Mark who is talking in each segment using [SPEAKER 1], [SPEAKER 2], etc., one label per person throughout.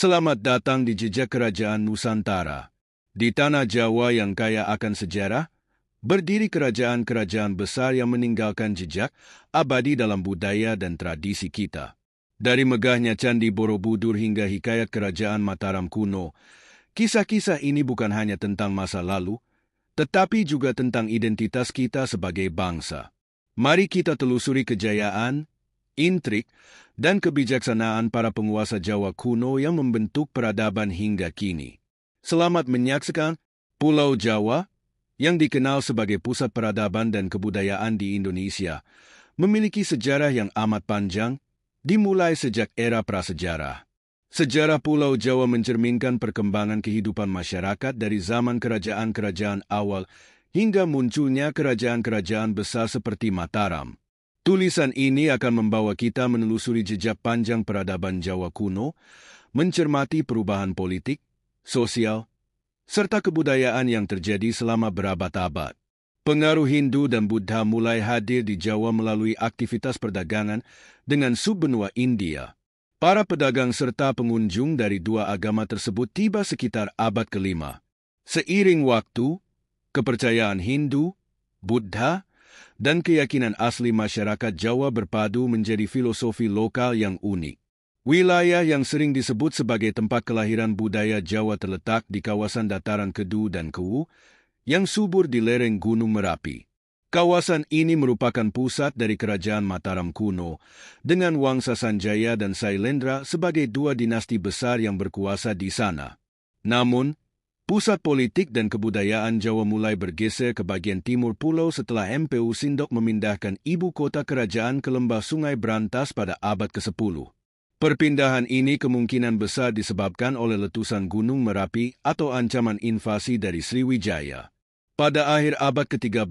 [SPEAKER 1] Selamat datang di jejak kerajaan Nusantara. Di tanah Jawa yang kaya akan sejarah, berdiri kerajaan-kerajaan besar yang meninggalkan jejak abadi dalam budaya dan tradisi kita. Dari megahnya Candi Borobudur hingga hikayat kerajaan Mataram kuno, kisah-kisah ini bukan hanya tentang masa lalu, tetapi juga tentang identitas kita sebagai bangsa. Mari kita telusuri kejayaan, intrik, dan kebijaksanaan para penguasa Jawa kuno yang membentuk peradaban hingga kini. Selamat menyaksikan Pulau Jawa, yang dikenal sebagai pusat peradaban dan kebudayaan di Indonesia, memiliki sejarah yang amat panjang, dimulai sejak era prasejarah. Sejarah Pulau Jawa mencerminkan perkembangan kehidupan masyarakat dari zaman kerajaan-kerajaan awal hingga munculnya kerajaan-kerajaan besar seperti Mataram. Tulisan ini akan membawa kita menelusuri jejak panjang peradaban Jawa kuno, mencermati perubahan politik, sosial, serta kebudayaan yang terjadi selama berabad-abad. Pengaruh Hindu dan Buddha mulai hadir di Jawa melalui aktivitas perdagangan dengan subbenua India. Para pedagang serta pengunjung dari dua agama tersebut tiba sekitar abad ke-5. Seiring waktu, kepercayaan Hindu, Buddha, dan keyakinan asli masyarakat Jawa berpadu menjadi filosofi lokal yang unik. Wilayah yang sering disebut sebagai tempat kelahiran budaya Jawa terletak di kawasan dataran Kedu dan Kewu, yang subur di lereng Gunung Merapi. Kawasan ini merupakan pusat dari kerajaan Mataram kuno, dengan Wangsa Sanjaya dan Sailendra sebagai dua dinasti besar yang berkuasa di sana. Namun, pusat politik dan kebudayaan Jawa mulai bergeser ke bagian timur pulau setelah MPU Sindok memindahkan ibu kota kerajaan ke lembah Sungai Brantas pada abad ke-10. Perpindahan ini kemungkinan besar disebabkan oleh letusan Gunung Merapi atau ancaman invasi dari Sriwijaya. Pada akhir abad ke-13,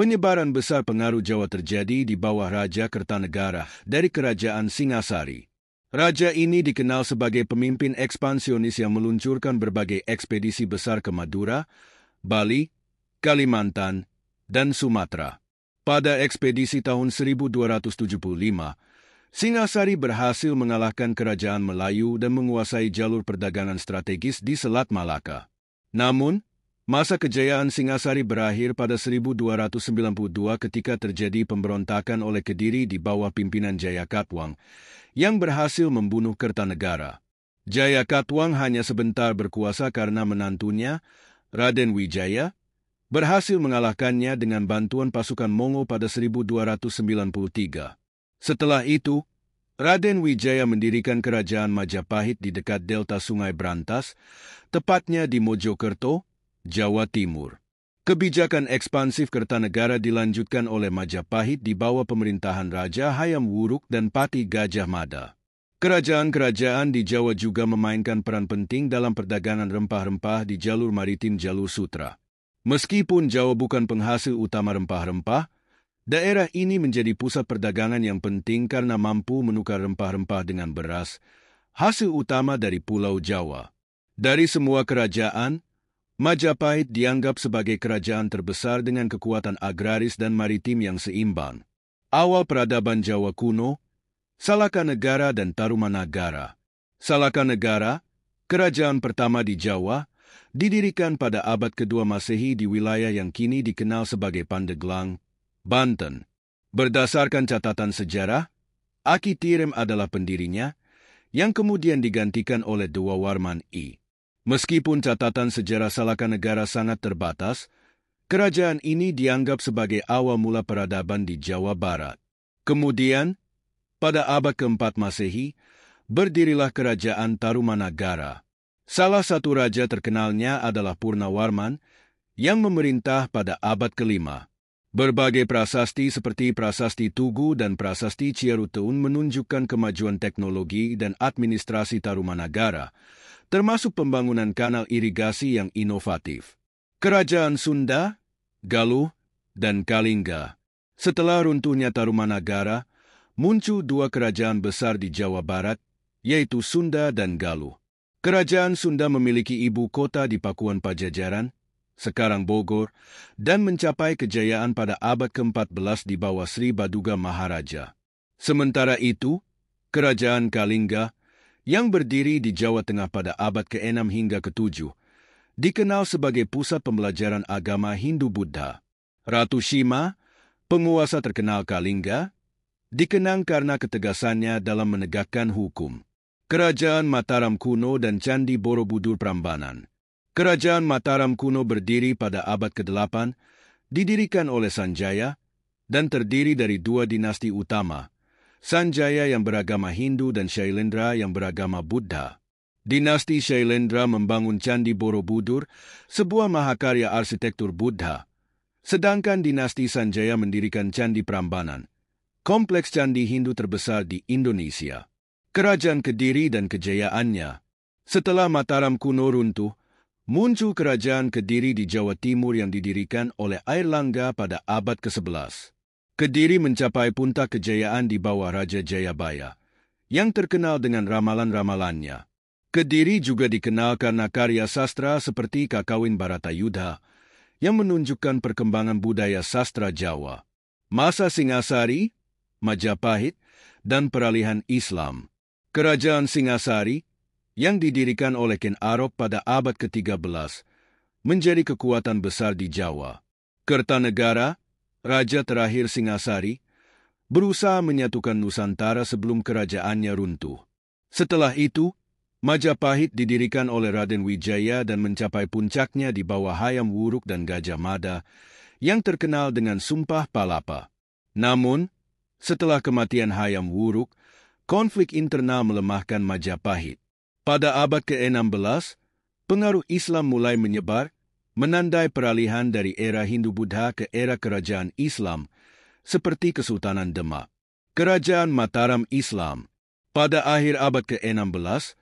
[SPEAKER 1] penyebaran besar pengaruh Jawa terjadi di bawah Raja Kertanegara dari Kerajaan Singasari. Raja ini dikenal sebagai pemimpin ekspansionis yang meluncurkan berbagai ekspedisi besar ke Madura, Bali, Kalimantan, dan Sumatera. Pada ekspedisi tahun 1275, Singasari berhasil mengalahkan kerajaan Melayu dan menguasai jalur perdagangan strategis di Selat Malaka. Namun, masa kejayaan Singasari berakhir pada 1292 ketika terjadi pemberontakan oleh Kediri di bawah pimpinan Jayakatwang, yang berhasil membunuh Kertanegara. Jayakatwang hanya sebentar berkuasa karena menantunya, Raden Wijaya, berhasil mengalahkannya dengan bantuan pasukan Mongo pada 1293. Setelah itu, Raden Wijaya mendirikan kerajaan Majapahit di dekat delta Sungai Brantas, tepatnya di Mojokerto, Jawa Timur. Kebijakan ekspansif Kertanegara dilanjutkan oleh Majapahit di bawah pemerintahan Raja Hayam Wuruk dan Pati Gajah Mada. Kerajaan-kerajaan di Jawa juga memainkan peran penting dalam perdagangan rempah-rempah di jalur maritim Jalur Sutra. Meskipun Jawa bukan penghasil utama rempah-rempah, daerah ini menjadi pusat perdagangan yang penting karena mampu menukar rempah-rempah dengan beras, hasil utama dari Pulau Jawa. Dari semua kerajaan, Majapahit dianggap sebagai kerajaan terbesar dengan kekuatan agraris dan maritim yang seimbang. Awal peradaban Jawa kuno, Salakanegara dan Tarumanagara. Salakanegara, kerajaan pertama di Jawa, didirikan pada abad kedua Masehi di wilayah yang kini dikenal sebagai Pandeglang, Banten. Berdasarkan catatan sejarah, Aki Tirem adalah pendirinya, yang kemudian digantikan oleh Dewa Warman I. Meskipun catatan sejarah Salakanegara sangat terbatas, kerajaan ini dianggap sebagai awal mula peradaban di Jawa Barat. Kemudian, pada abad ke-4 Masehi, berdirilah kerajaan Tarumanagara. Salah satu raja terkenalnya adalah Purnawarman, yang memerintah pada abad ke-5. Berbagai prasasti seperti Prasasti Tugu dan Prasasti Ciaruteun menunjukkan kemajuan teknologi dan administrasi Tarumanagara, termasuk pembangunan kanal irigasi yang inovatif. Kerajaan Sunda, Galuh, dan Kalingga. Setelah runtuhnya Tarumanagara, muncul dua kerajaan besar di Jawa Barat, yaitu Sunda dan Galuh. Kerajaan Sunda memiliki ibu kota di Pakuan Pajajaran, sekarang Bogor, dan mencapai kejayaan pada abad ke-14 di bawah Sri Baduga Maharaja. Sementara itu, Kerajaan Kalingga, yang berdiri di Jawa Tengah pada abad ke-6 hingga ke-7, dikenal sebagai pusat pembelajaran agama Hindu-Buddha. Ratu Shima, penguasa terkenal Kalingga, dikenang karena ketegasannya dalam menegakkan hukum. Kerajaan Mataram kuno dan Candi Borobudur Prambanan. Kerajaan Mataram kuno berdiri pada abad ke-8, didirikan oleh Sanjaya, dan terdiri dari dua dinasti utama, Sanjaya yang beragama Hindu dan Shailendra yang beragama Buddha. Dinasti Shailendra membangun Candi Borobudur, sebuah mahakarya arsitektur Buddha, sedangkan dinasti Sanjaya mendirikan Candi Prambanan, kompleks candi Hindu terbesar di Indonesia. Kerajaan Kediri dan kejayaannya. Setelah Mataram kuno runtuh, muncul kerajaan Kediri di Jawa Timur yang didirikan oleh Airlangga pada abad ke-11. Kediri mencapai puncak kejayaan di bawah Raja Jayabaya, yang terkenal dengan ramalan-ramalannya. Kediri juga dikenal karena karya sastra seperti Kakawin Baratayudha, yang menunjukkan perkembangan budaya sastra Jawa. Masa Singasari, Majapahit, dan peralihan Islam. Kerajaan Singasari, yang didirikan oleh Ken Arok pada abad ke-13, menjadi kekuatan besar di Jawa. Kertanegara, raja terakhir Singasari, berusaha menyatukan Nusantara sebelum kerajaannya runtuh. Setelah itu, Majapahit didirikan oleh Raden Wijaya dan mencapai puncaknya di bawah Hayam Wuruk dan Gajah Mada, yang terkenal dengan Sumpah Palapa. Namun, setelah kematian Hayam Wuruk, konflik internal melemahkan Majapahit. Pada abad ke-16, pengaruh Islam mulai menyebar, menandai peralihan dari era Hindu-Buddha ke era kerajaan Islam, seperti Kesultanan Demak. Kerajaan Mataram Islam. Pada akhir abad ke-16,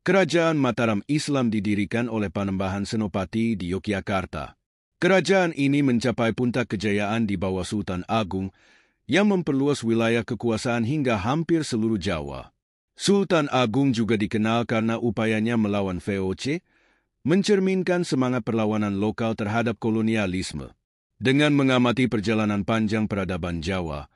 [SPEAKER 1] Kerajaan Mataram Islam didirikan oleh Panembahan Senopati di Yogyakarta. Kerajaan ini mencapai puncak kejayaan di bawah Sultan Agung, yang memperluas wilayah kekuasaan hingga hampir seluruh Jawa. Sultan Agung juga dikenal karena upayanya melawan VOC, mencerminkan semangat perlawanan lokal terhadap kolonialisme. Dengan mengamati perjalanan panjang peradaban Jawa,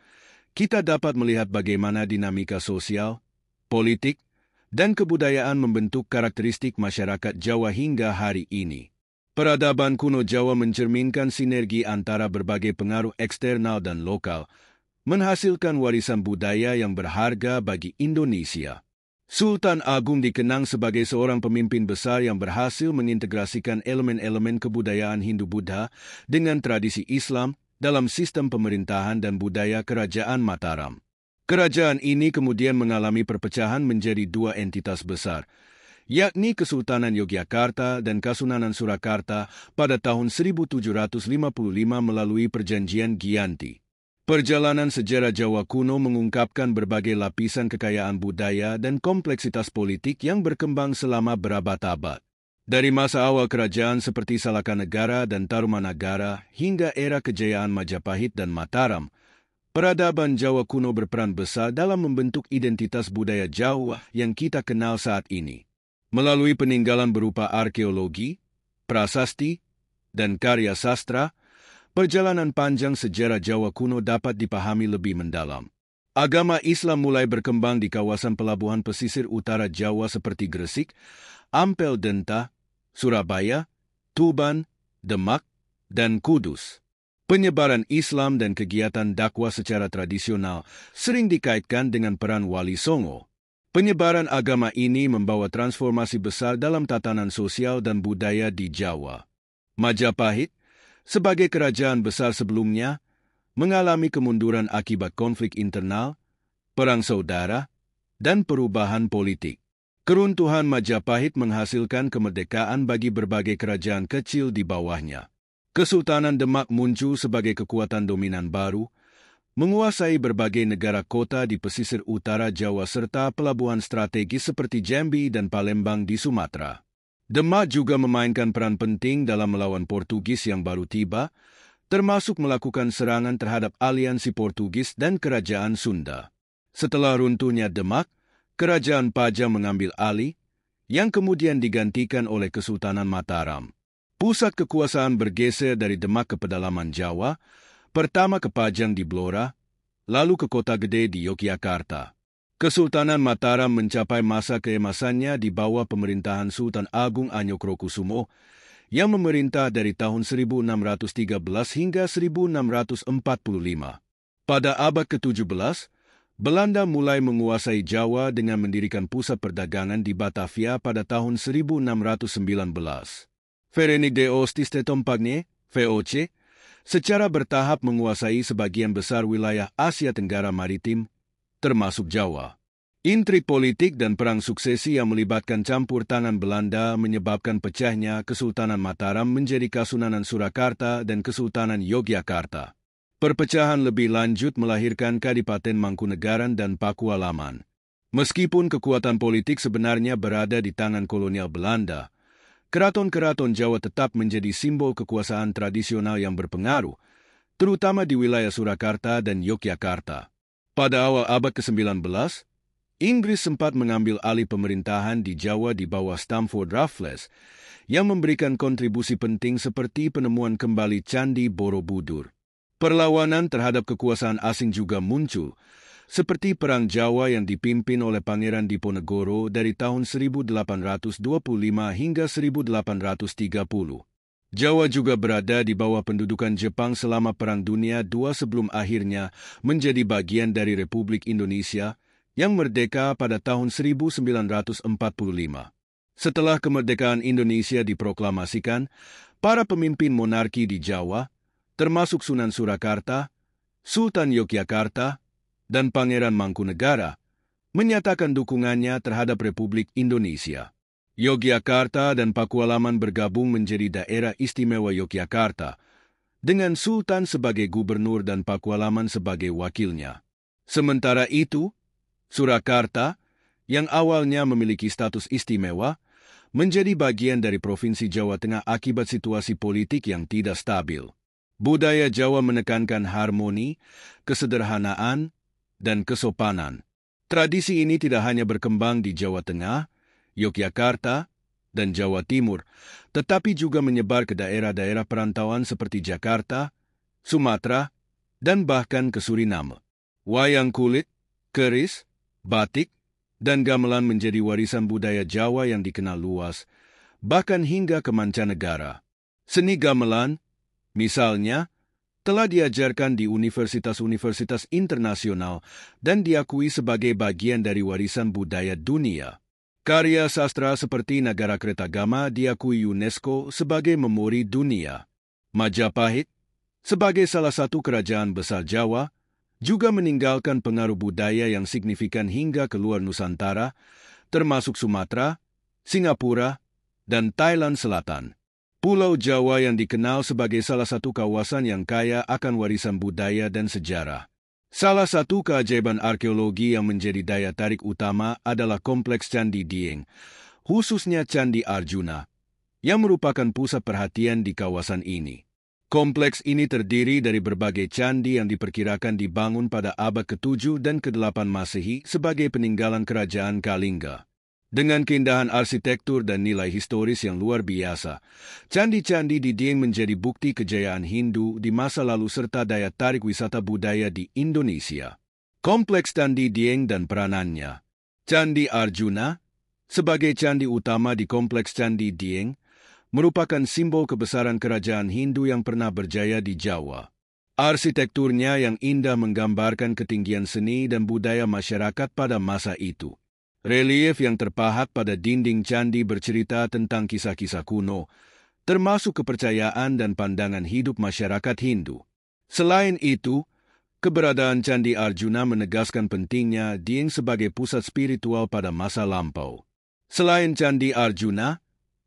[SPEAKER 1] kita dapat melihat bagaimana dinamika sosial, politik, dan kebudayaan membentuk karakteristik masyarakat Jawa hingga hari ini. Peradaban kuno Jawa mencerminkan sinergi antara berbagai pengaruh eksternal dan lokal, menghasilkan warisan budaya yang berharga bagi Indonesia. Sultan Agung dikenang sebagai seorang pemimpin besar yang berhasil mengintegrasikan elemen-elemen kebudayaan Hindu-Buddha dengan tradisi Islam dalam sistem pemerintahan dan budaya Kerajaan Mataram. Kerajaan ini kemudian mengalami perpecahan menjadi dua entitas besar, yakni Kesultanan Yogyakarta dan Kasunanan Surakarta pada tahun 1755 melalui Perjanjian Giyanti. Perjalanan sejarah Jawa kuno mengungkapkan berbagai lapisan kekayaan budaya dan kompleksitas politik yang berkembang selama berabad-abad. Dari masa awal kerajaan seperti Salakanegara dan Tarumanagara hingga era kejayaan Majapahit dan Mataram, peradaban Jawa kuno berperan besar dalam membentuk identitas budaya Jawa yang kita kenal saat ini. Melalui peninggalan berupa arkeologi, prasasti, dan karya sastra, perjalanan panjang sejarah Jawa kuno dapat dipahami lebih mendalam. Agama Islam mulai berkembang di kawasan pelabuhan pesisir utara Jawa seperti Gresik, Ampel Denta, Surabaya, Tuban, Demak, dan Kudus. Penyebaran Islam dan kegiatan dakwah secara tradisional sering dikaitkan dengan peran Wali Songo. Penyebaran agama ini membawa transformasi besar dalam tatanan sosial dan budaya di Jawa. Majapahit, sebagai kerajaan besar sebelumnya, mengalami kemunduran akibat konflik internal, perang saudara, dan perubahan politik. Keruntuhan Majapahit menghasilkan kemerdekaan bagi berbagai kerajaan kecil di bawahnya. Kesultanan Demak muncul sebagai kekuatan dominan baru, menguasai berbagai negara kota di pesisir utara Jawa serta pelabuhan strategis seperti Jambi dan Palembang di Sumatera. Demak juga memainkan peran penting dalam melawan Portugis yang baru tiba, termasuk melakukan serangan terhadap aliansi Portugis dan Kerajaan Sunda. Setelah runtuhnya Demak, Kerajaan Pajang mengambil alih, yang kemudian digantikan oleh Kesultanan Mataram. Pusat kekuasaan bergeser dari Demak ke pedalaman Jawa, pertama ke Pajang di Blora, lalu ke Kota Gede di Yogyakarta. Kesultanan Mataram mencapai masa keemasannya di bawah pemerintahan Sultan Agung Anyokrokusumo yang memerintah dari tahun 1613 hingga 1645. Pada abad ke-17, Belanda mulai menguasai Jawa dengan mendirikan pusat perdagangan di Batavia pada tahun 1619. Verenigde de Oostistetompagne, VOC, secara bertahap menguasai sebagian besar wilayah Asia Tenggara Maritim, termasuk Jawa. Intrik politik dan perang suksesi yang melibatkan campur tangan Belanda menyebabkan pecahnya Kesultanan Mataram menjadi Kasunanan Surakarta dan Kesultanan Yogyakarta. Perpecahan lebih lanjut melahirkan Kadipaten Mangkunegaran dan Pakualaman. Meskipun kekuatan politik sebenarnya berada di tangan kolonial Belanda, keraton-keraton Jawa tetap menjadi simbol kekuasaan tradisional yang berpengaruh, terutama di wilayah Surakarta dan Yogyakarta. Pada awal abad ke-19, Inggris sempat mengambil alih pemerintahan di Jawa di bawah Stamford Raffles, yang memberikan kontribusi penting seperti penemuan kembali Candi Borobudur. Perlawanan terhadap kekuasaan asing juga muncul, seperti Perang Jawa yang dipimpin oleh Pangeran Diponegoro dari tahun 1825 hingga 1830. Jawa juga berada di bawah pendudukan Jepang selama Perang Dunia II sebelum akhirnya menjadi bagian dari Republik Indonesia yang merdeka pada tahun 1945. Setelah kemerdekaan Indonesia diproklamasikan, para pemimpin monarki di Jawa, termasuk Sunan Surakarta, Sultan Yogyakarta, dan Pangeran Mangkunegara, menyatakan dukungannya terhadap Republik Indonesia. Yogyakarta dan Pakualaman bergabung menjadi Daerah Istimewa Yogyakarta, dengan Sultan sebagai gubernur dan Pakualaman sebagai wakilnya. Sementara itu, Surakarta, yang awalnya memiliki status istimewa, menjadi bagian dari Provinsi Jawa Tengah akibat situasi politik yang tidak stabil. Budaya Jawa menekankan harmoni, kesederhanaan, dan kesopanan. Tradisi ini tidak hanya berkembang di Jawa Tengah, Yogyakarta, dan Jawa Timur, tetapi juga menyebar ke daerah-daerah perantauan seperti Jakarta, Sumatera, dan bahkan ke Suriname. Wayang kulit, keris, batik, dan gamelan menjadi warisan budaya Jawa yang dikenal luas, bahkan hingga ke mancanegara. Seni gamelan, misalnya, telah diajarkan di universitas-universitas internasional dan diakui sebagai bagian dari warisan budaya dunia. Karya sastra seperti Nagara Kertagama diakui UNESCO sebagai memori dunia. Majapahit, sebagai salah satu kerajaan besar Jawa, juga meninggalkan pengaruh budaya yang signifikan hingga ke luar Nusantara, termasuk Sumatera, Singapura, dan Thailand Selatan. Pulau Jawa yang dikenal sebagai salah satu kawasan yang kaya akan warisan budaya dan sejarah. Salah satu keajaiban arkeologi yang menjadi daya tarik utama adalah Kompleks Candi Dieng, khususnya Candi Arjuna, yang merupakan pusat perhatian di kawasan ini. Kompleks ini terdiri dari berbagai candi yang diperkirakan dibangun pada abad ke-7 dan ke-8 Masehi sebagai peninggalan kerajaan Kalingga. Dengan keindahan arsitektur dan nilai historis yang luar biasa, candi-candi di Dieng menjadi bukti kejayaan Hindu di masa lalu serta daya tarik wisata budaya di Indonesia. Kompleks Candi Dieng dan peranannya. Candi Arjuna, sebagai candi utama di Kompleks Candi Dieng, merupakan simbol kebesaran kerajaan Hindu yang pernah berjaya di Jawa. Arsitekturnya yang indah menggambarkan ketinggian seni dan budaya masyarakat pada masa itu. Relief yang terpahat pada dinding candi bercerita tentang kisah-kisah kuno, termasuk kepercayaan dan pandangan hidup masyarakat Hindu. Selain itu, keberadaan Candi Arjuna menegaskan pentingnya Dieng sebagai pusat spiritual pada masa lampau. Selain Candi Arjuna,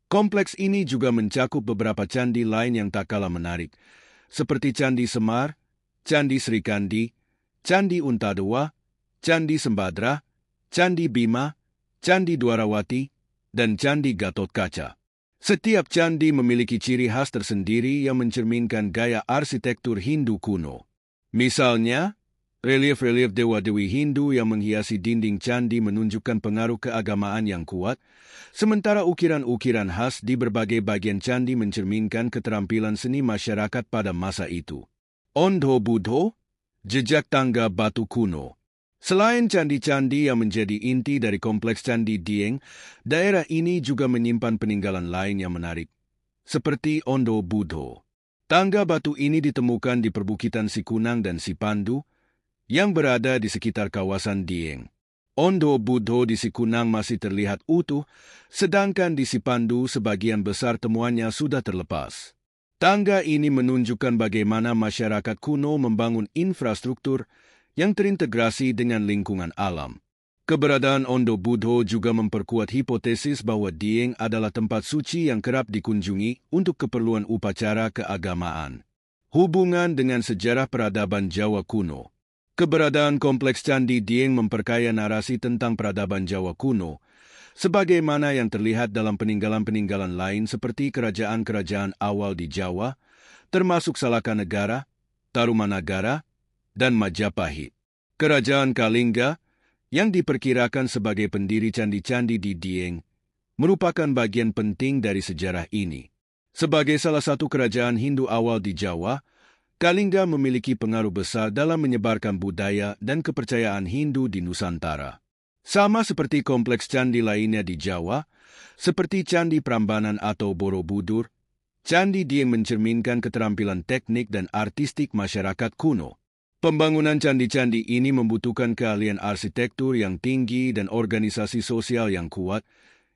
[SPEAKER 1] kompleks ini juga mencakup beberapa candi lain yang tak kalah menarik, seperti Candi Semar, Candi Srikandi, Candi Untadewa, Candi Sembadra, Candi Bima, Candi Dwarawati, dan Candi Gatotkaca. Setiap candi memiliki ciri khas tersendiri yang mencerminkan gaya arsitektur Hindu kuno. Misalnya, relief-relief dewa-dewi Hindu yang menghiasi dinding candi menunjukkan pengaruh keagamaan yang kuat, sementara ukiran-ukiran khas di berbagai bagian candi mencerminkan keterampilan seni masyarakat pada masa itu. Ondho Budho, jejak tangga batu kuno. Selain candi-candi yang menjadi inti dari kompleks Candi Dieng, daerah ini juga menyimpan peninggalan lain yang menarik, seperti Ondo Budho. Tangga batu ini ditemukan di perbukitan Sikunang dan Sipandu, yang berada di sekitar kawasan Dieng. Ondo Budho di Sikunang masih terlihat utuh, sedangkan di Sipandu sebagian besar temuannya sudah terlepas. Tangga ini menunjukkan bagaimana masyarakat kuno membangun infrastruktur yang terintegrasi dengan lingkungan alam. Keberadaan Ondo Budho juga memperkuat hipotesis bahwa Dieng adalah tempat suci yang kerap dikunjungi untuk keperluan upacara keagamaan. Hubungan dengan sejarah peradaban Jawa kuno. Keberadaan kompleks Candi Dieng memperkaya narasi tentang peradaban Jawa kuno, sebagaimana yang terlihat dalam peninggalan-peninggalan lain seperti kerajaan-kerajaan awal di Jawa, termasuk Salakanegara, Tarumanagara, dan Majapahit. Kerajaan Kalingga, yang diperkirakan sebagai pendiri candi-candi di Dieng, merupakan bagian penting dari sejarah ini. Sebagai salah satu kerajaan Hindu awal di Jawa, Kalingga memiliki pengaruh besar dalam menyebarkan budaya dan kepercayaan Hindu di Nusantara. Sama seperti kompleks candi lainnya di Jawa, seperti Candi Prambanan atau Borobudur, Candi Dieng mencerminkan keterampilan teknik dan artistik masyarakat kuno. Pembangunan candi-candi ini membutuhkan keahlian arsitektur yang tinggi dan organisasi sosial yang kuat,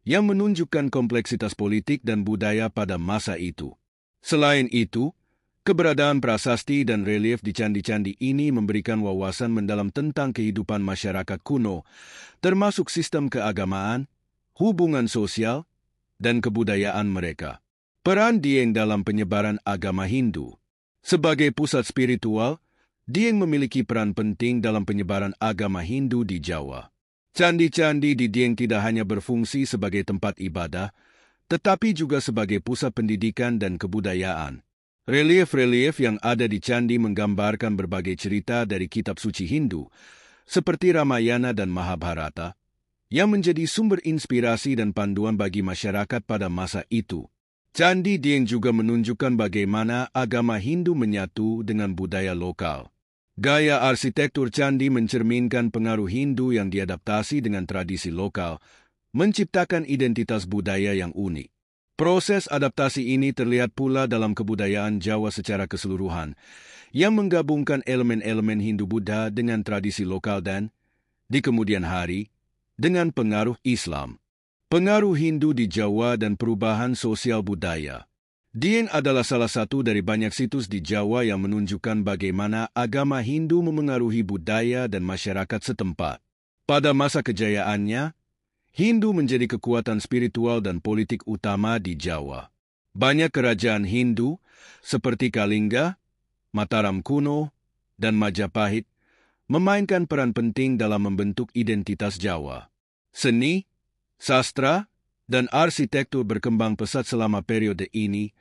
[SPEAKER 1] yang menunjukkan kompleksitas politik dan budaya pada masa itu. Selain itu, keberadaan prasasti dan relief di candi-candi ini memberikan wawasan mendalam tentang kehidupan masyarakat kuno, termasuk sistem keagamaan, hubungan sosial, dan kebudayaan mereka. Peran Dieng dalam penyebaran agama Hindu. Sebagai pusat spiritual, Dieng memiliki peran penting dalam penyebaran agama Hindu di Jawa. Candi-candi di Dieng tidak hanya berfungsi sebagai tempat ibadah, tetapi juga sebagai pusat pendidikan dan kebudayaan. Relief-relief yang ada di candi menggambarkan berbagai cerita dari kitab suci Hindu, seperti Ramayana dan Mahabharata, yang menjadi sumber inspirasi dan panduan bagi masyarakat pada masa itu. Candi Dieng juga menunjukkan bagaimana agama Hindu menyatu dengan budaya lokal. Gaya arsitektur candi mencerminkan pengaruh Hindu yang diadaptasi dengan tradisi lokal, menciptakan identitas budaya yang unik. Proses adaptasi ini terlihat pula dalam kebudayaan Jawa secara keseluruhan, yang menggabungkan elemen-elemen Hindu-Buddha dengan tradisi lokal dan, di kemudian hari, dengan pengaruh Islam. Pengaruh Hindu di Jawa dan perubahan sosial budaya. Dieng adalah salah satu dari banyak situs di Jawa yang menunjukkan bagaimana agama Hindu memengaruhi budaya dan masyarakat setempat. Pada masa kejayaannya, Hindu menjadi kekuatan spiritual dan politik utama di Jawa. Banyak kerajaan Hindu, seperti Kalingga, Mataram kuno, dan Majapahit, memainkan peran penting dalam membentuk identitas Jawa. Seni, sastra, dan arsitektur berkembang pesat selama periode ini,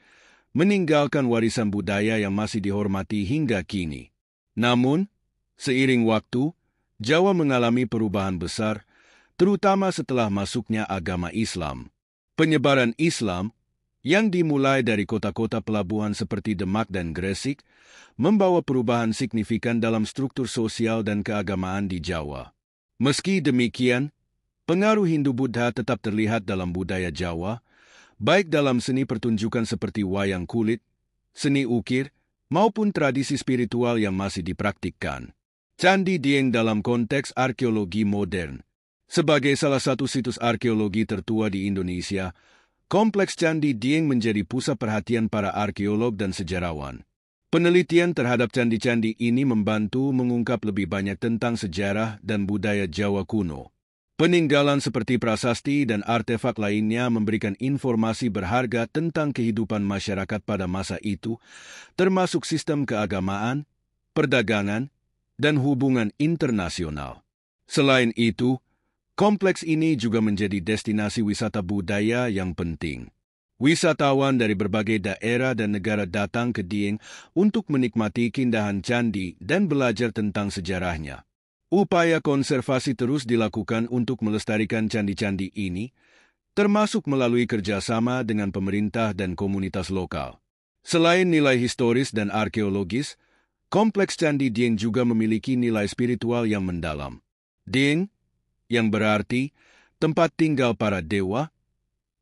[SPEAKER 1] meninggalkan warisan budaya yang masih dihormati hingga kini. Namun, seiring waktu, Jawa mengalami perubahan besar, terutama setelah masuknya agama Islam. Penyebaran Islam, yang dimulai dari kota-kota pelabuhan seperti Demak dan Gresik, membawa perubahan signifikan dalam struktur sosial dan keagamaan di Jawa. Meski demikian, pengaruh Hindu-Buddha tetap terlihat dalam budaya Jawa, baik dalam seni pertunjukan seperti wayang kulit, seni ukir, maupun tradisi spiritual yang masih dipraktikkan. Candi Dieng dalam konteks arkeologi modern. Sebagai salah satu situs arkeologi tertua di Indonesia, kompleks Candi Dieng menjadi pusat perhatian para arkeolog dan sejarawan. Penelitian terhadap candi-candi ini membantu mengungkap lebih banyak tentang sejarah dan budaya Jawa kuno. Peninggalan seperti prasasti dan artefak lainnya memberikan informasi berharga tentang kehidupan masyarakat pada masa itu, termasuk sistem keagamaan, perdagangan, dan hubungan internasional. Selain itu, kompleks ini juga menjadi destinasi wisata budaya yang penting. Wisatawan dari berbagai daerah dan negara datang ke Dieng untuk menikmati keindahan candi dan belajar tentang sejarahnya. Upaya konservasi terus dilakukan untuk melestarikan candi-candi ini, termasuk melalui kerjasama dengan pemerintah dan komunitas lokal. Selain nilai historis dan arkeologis, kompleks Candi Dieng juga memiliki nilai spiritual yang mendalam. Dieng, yang berarti tempat tinggal para dewa,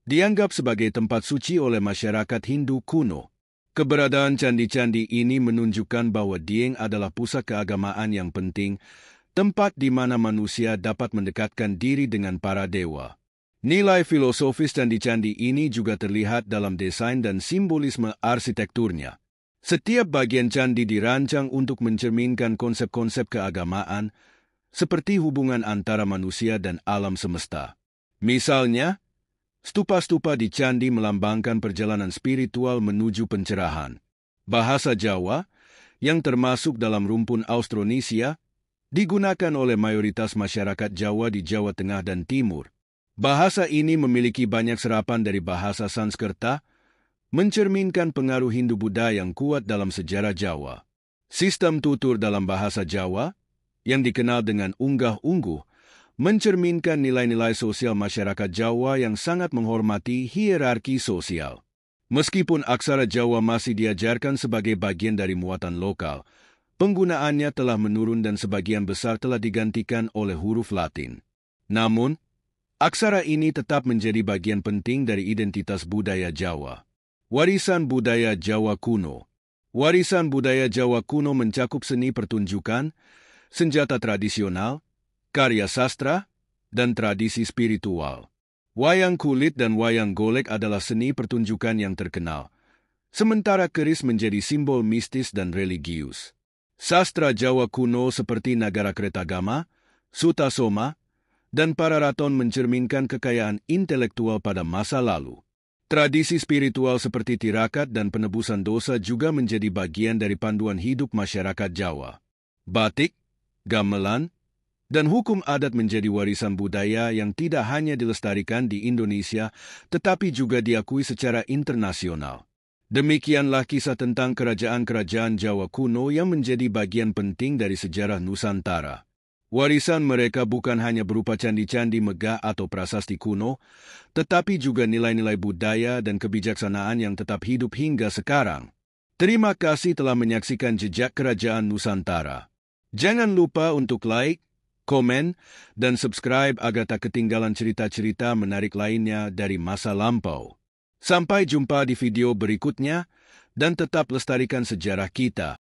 [SPEAKER 1] dianggap sebagai tempat suci oleh masyarakat Hindu kuno. Keberadaan candi-candi ini menunjukkan bahwa Dieng adalah pusat keagamaan yang penting, tempat di mana manusia dapat mendekatkan diri dengan para dewa. Nilai filosofis candi-candi ini juga terlihat dalam desain dan simbolisme arsitekturnya. Setiap bagian candi dirancang untuk mencerminkan konsep-konsep keagamaan, seperti hubungan antara manusia dan alam semesta. Misalnya, stupa-stupa di candi melambangkan perjalanan spiritual menuju pencerahan. Bahasa Jawa, yang termasuk dalam rumpun Austronesia, digunakan oleh mayoritas masyarakat Jawa di Jawa Tengah dan Timur. Bahasa ini memiliki banyak serapan dari bahasa Sanskerta, mencerminkan pengaruh Hindu Buddha yang kuat dalam sejarah Jawa. Sistem tutur dalam bahasa Jawa, yang dikenal dengan unggah-ungguh, mencerminkan nilai-nilai sosial masyarakat Jawa yang sangat menghormati hierarki sosial. Meskipun aksara Jawa masih diajarkan sebagai bagian dari muatan lokal, penggunaannya telah menurun dan sebagian besar telah digantikan oleh huruf Latin. Namun, aksara ini tetap menjadi bagian penting dari identitas budaya Jawa. Warisan budaya Jawa kuno. Warisan budaya Jawa kuno mencakup seni pertunjukan, senjata tradisional, karya sastra, dan tradisi spiritual. Wayang kulit dan wayang golek adalah seni pertunjukan yang terkenal, sementara keris menjadi simbol mistis dan religius. Sastra Jawa kuno seperti Nagarakretagama, Sutasoma, dan Pararaton mencerminkan kekayaan intelektual pada masa lalu. Tradisi spiritual seperti tirakat dan penebusan dosa juga menjadi bagian dari panduan hidup masyarakat Jawa. Batik, gamelan, dan hukum adat menjadi warisan budaya yang tidak hanya dilestarikan di Indonesia, tetapi juga diakui secara internasional. Demikianlah kisah tentang kerajaan-kerajaan Jawa kuno yang menjadi bagian penting dari sejarah Nusantara. Warisan mereka bukan hanya berupa candi-candi megah atau prasasti kuno, tetapi juga nilai-nilai budaya dan kebijaksanaan yang tetap hidup hingga sekarang. Terima kasih telah menyaksikan Jejak Kerajaan Nusantara. Jangan lupa untuk like, komen, dan subscribe agar tak ketinggalan cerita-cerita menarik lainnya dari masa lampau. Sampai jumpa di video berikutnya, dan tetap lestarikan sejarah kita.